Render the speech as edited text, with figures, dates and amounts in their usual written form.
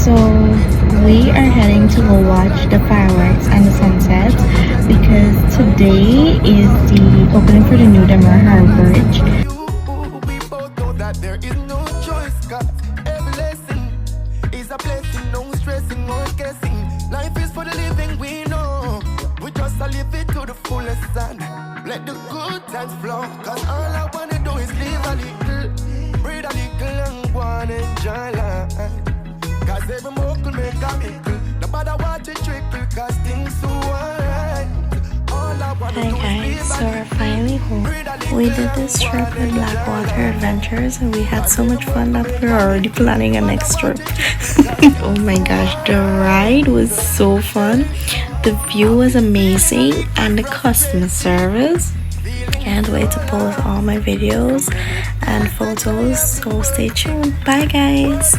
So we are heading to go watch the fireworks and the sunsets because today is the opening for the new Demerara Bridge. We both know that there is no choice, 'cause every lesson is a blessing, no stressing, no guessing. Life is for the living, we know. We just live it to the fullest and let the good times flow. 'Cause all I wanna do is live a little, breathe a little and go and enjoy life. 'Cause every miracle make a miracle. Nobody watch it trickle, 'cause things so alright. Hi guys, so we're finally home. We did this trip with Blackwater Adventures and we had so much fun that we're already planning a next trip. Oh my gosh, the ride was so fun, the view was amazing, and the customer service. Can't wait to post all my videos and photos, so stay tuned. Bye guys.